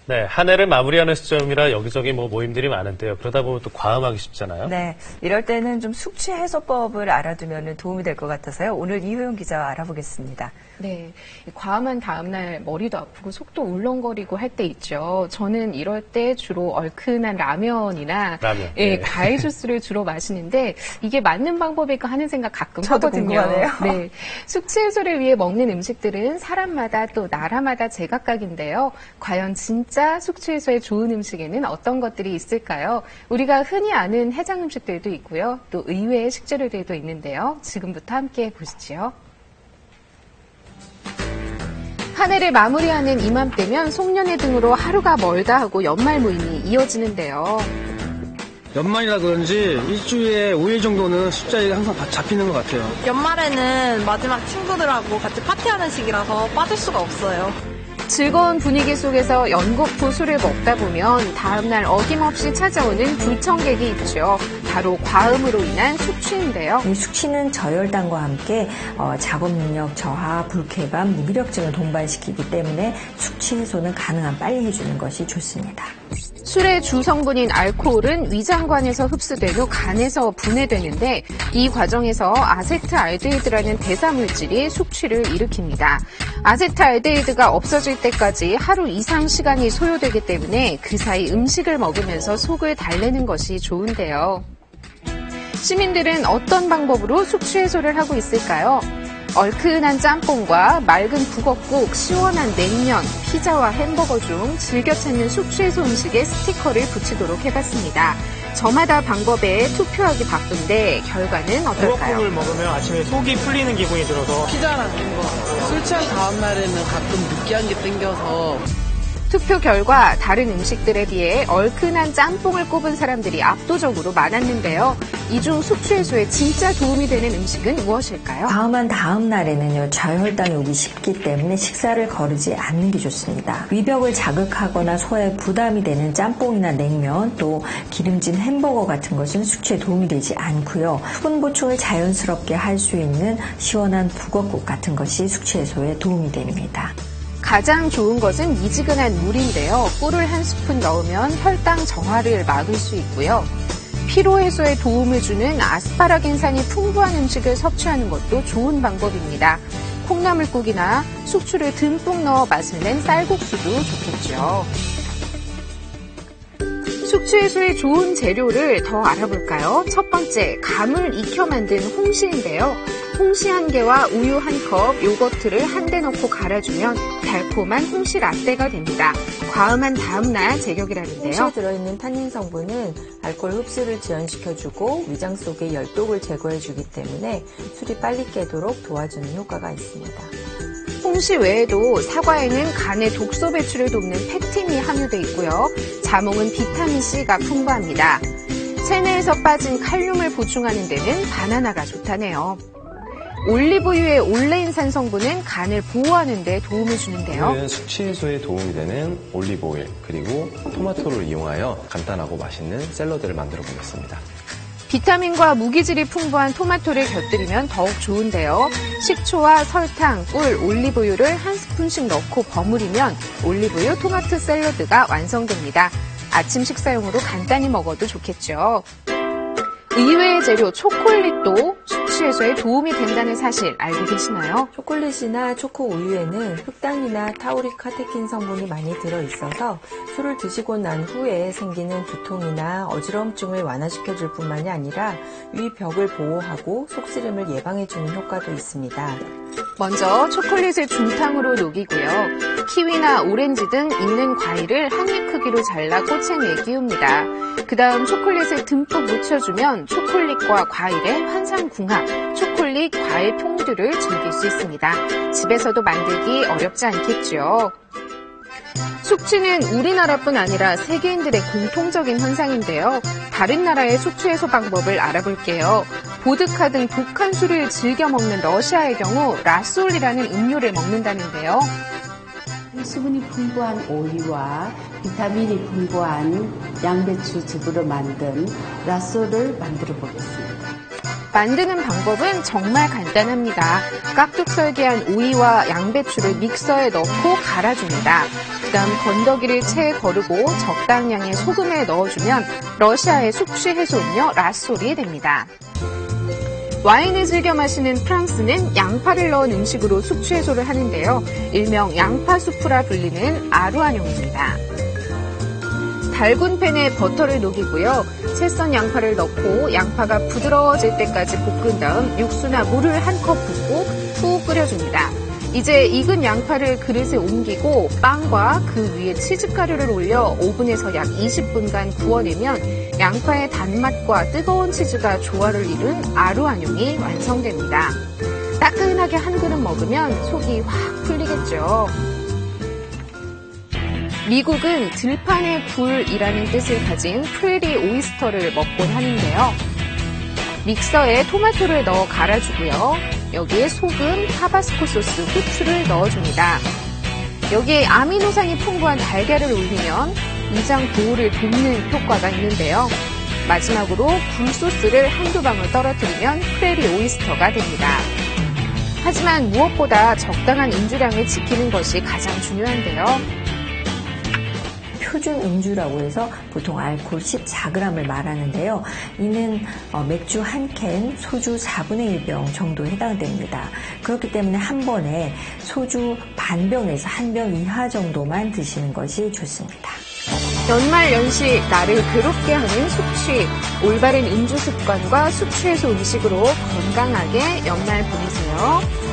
네, 한 해를 마무리하는 시점이라 여기저기 모임들이 많은데요. 그러다 보면 또 과음하기 쉽잖아요. 네, 이럴 때는 좀 숙취 해소법을 알아두면 도움이 될 것 같아서요. 오늘 이효영 기자와 알아보겠습니다. 네, 과음한 다음날 머리도 아프고 속도 울렁거리고 할 때 있죠. 저는 이럴 때 주로 얼큰한 라면이나 네. 과일 주스를 주로 마시는데 이게 맞는 방법일까 하는 생각 가끔 저도 하거든요. 궁금하네요. 네, 숙취 해소를 위해 먹는 음식들은 사람마다 또 나라마다 제각각인데요. 과연 진짜 숙취 해소에 좋은 음식에는 어떤 것들이 있을까요? 우리가 흔히 아는 해장 음식들도 있고요. 또 의외의 식재료들도 있는데요. 지금부터 함께 보시죠. 한 해를 마무리하는 이맘때면 송년회 등으로 하루가 멀다 하고 연말 모임이 이어지는데요. 연말이라 그런지 일주일에 5일 정도는 술자리가 항상 잡히는 것 같아요. 연말에는 마지막 친구들하고 같이 파티하는 시기라서 빠질 수가 없어요. 즐거운 분위기 속에서 연거푸 술을 먹다 보면 다음날 어김없이 찾아오는 불청객이 있죠. 바로 과음으로 인한 숙취인데요. 이 숙취는 저혈당과 함께 작업 능력 저하, 불쾌감, 무기력증을 동반시키기 때문에 숙취 해소는 가능한 빨리 해주는 것이 좋습니다. 술의 주성분인 알코올은 위장관에서 흡수된 후 간에서 분해되는데 이 과정에서 아세트알데히드라는 대사물질이 숙취를 일으킵니다. 아세트알데히드가 없어질 때까지 하루 이상 시간이 소요되기 때문에 그 사이 음식을 먹으면서 속을 달래는 것이 좋은데요. 시민들은 어떤 방법으로 숙취 해소를 하고 있을까요? 얼큰한 짬뽕과 맑은 북엇국, 시원한 냉면, 피자와 햄버거 중 즐겨 찾는 숙취 해소 음식에 스티커를 붙이도록 해봤습니다. 저마다 방법에 투표하기 바쁜데 결과는 어떨까요? 북엇국을 먹으면 아침에 속이 풀리는 기분이 들어서 피자랑 거. 술 취한 다음 날에는 가끔 느끼한 게 땡겨서. 투표 결과 다른 음식들에 비해 얼큰한 짬뽕을 꼽은 사람들이 압도적으로 많았는데요. 이 중 숙취 해소에 진짜 도움이 되는 음식은 무엇일까요? 과음한 다음 날에는요, 저혈당이 오기 쉽기 때문에 식사를 거르지 않는 게 좋습니다. 위벽을 자극하거나 소화에 부담이 되는 짬뽕이나 냉면, 또 기름진 햄버거 같은 것은 숙취에 도움이 되지 않고요. 수분 보충을 자연스럽게 할 수 있는 시원한 북엇국 같은 것이 숙취 해소에 도움이 됩니다. 가장 좋은 것은 미지근한 물인데요. 꿀을 한 스푼 넣으면 혈당 정화를 막을 수 있고요. 피로 해소에 도움을 주는 아스파라긴산이 풍부한 음식을 섭취하는 것도 좋은 방법입니다. 콩나물국이나 숙주를 듬뿍 넣어 맛을 낸 쌀국수도 좋겠죠. 숙취 해소에 좋은 재료를 더 알아볼까요? 첫 번째, 감을 익혀 만든 홍시인데요. 홍시 1개와 우유 1컵, 요거트를 한데 넣고 갈아주면 달콤한 홍시 라떼가 됩니다. 과음한 다음날 제격이라는데요. 홍시에 들어있는 탄닌 성분은 알코올 흡수를 지연시켜주고 위장 속의 열독을 제거해주기 때문에 술이 빨리 깨도록 도와주는 효과가 있습니다. 홍시 외에도 사과에는 간의 독소 배출을 돕는 팩틴이 함유되어 있고요. 자몽은 비타민C가 풍부합니다. 체내에서 빠진 칼륨을 보충하는 데는 바나나가 좋다네요. 올리브유의 올레인산 성분은 간을 보호하는 데 도움을 주는데요. 오늘은 숙취 해소에 도움이 되는 올리브오일 그리고 토마토를 이용하여 간단하고 맛있는 샐러드를 만들어 보겠습니다. 비타민과 무기질이 풍부한 토마토를 곁들이면 더욱 좋은데요. 식초와 설탕, 꿀, 올리브유를 한 스푼씩 넣고 버무리면 올리브유 토마토 샐러드가 완성됩니다. 아침 식사용으로 간단히 먹어도 좋겠죠. 의외의 재료 초콜릿도 숙취 해소에 도움이 된다는 사실 알고 계시나요? 초콜릿이나 초코 우유에는 흑당이나 타우릭 카테킨 성분이 많이 들어있어서 술을 드시고 난 후에 생기는 두통이나 어지러움증을 완화시켜줄 뿐만이 아니라 위벽을 보호하고 속쓰림을 예방해주는 효과도 있습니다. 먼저 초콜릿을 중탕으로 녹이고요. 키위나 오렌지 등 있는 과일을 한 입 크기로 잘라 꽃에 위에 끼웁니다. 그 다음 초콜릿을 듬뿍 묻혀주면 초콜릿과 과일의 환상궁합, 초콜릿 과일 퐁듀를 즐길 수 있습니다. 집에서도 만들기 어렵지 않겠죠. 숙취는 우리나라뿐 아니라 세계인들의 공통적인 현상인데요. 다른 나라의 숙취 해소 방법을 알아볼게요. 보드카 등 독한 술을 즐겨 먹는 러시아의 경우 라솔이라는 음료를 먹는다는데요. 수분이 풍부한 오이와 비타민이 풍부한 양배추즙으로 만든 라솔을 만들어 보겠습니다. 만드는 방법은 정말 간단합니다. 깍둑 설계한 오이와 양배추를 믹서에 넣고 갈아줍니다. 그다음 건더기를 채 거르고 적당량의 소금을 넣어주면 러시아의 숙취 해소 음료 라솔이 됩니다. 와인을 즐겨 마시는 프랑스는 양파를 넣은 음식으로 숙취 해소를 하는데요. 일명 양파 수프라 불리는 아루아뇽입니다. 달군 팬에 버터를 녹이고요. 채 썬 양파를 넣고 양파가 부드러워질 때까지 볶은 다음 육수나 물을 한 컵 붓고 푹 끓여줍니다. 이제 익은 양파를 그릇에 옮기고 빵과 그 위에 치즈가루를 올려 오븐에서 약 20분간 구워내면 양파의 단맛과 뜨거운 치즈가 조화를 이룬 아루아뇽이 완성됩니다. 따끈하게 한 그릇 먹으면 속이 확 풀리겠죠. 미국은 들판의 굴이라는 뜻을 가진 프레리 오이스터를 먹곤 하는데요. 믹서에 토마토를 넣어 갈아주고요. 여기에 소금, 타바스코 소스, 후추를 넣어줍니다. 여기에 아미노산이 풍부한 달걀을 올리면 위장 보호를 돕는 효과가 있는데요. 마지막으로 굴소스를 한두 방울 떨어뜨리면 프레리 오이스터가 됩니다. 하지만 무엇보다 적당한 음주량을 지키는 것이 가장 중요한데요. 표준 음주라고 해서 보통 알코올 14g을 말하는데요. 이는 맥주 1캔, 소주 4분의 1병 정도에 해당됩니다. 그렇기 때문에 한 번에 소주 반병에서 한 병 이하 정도만 드시는 것이 좋습니다. 연말 연시 나를 괴롭게 하는 숙취, 올바른 음주 습관과 숙취 해소 음식으로 건강하게 연말 보내세요.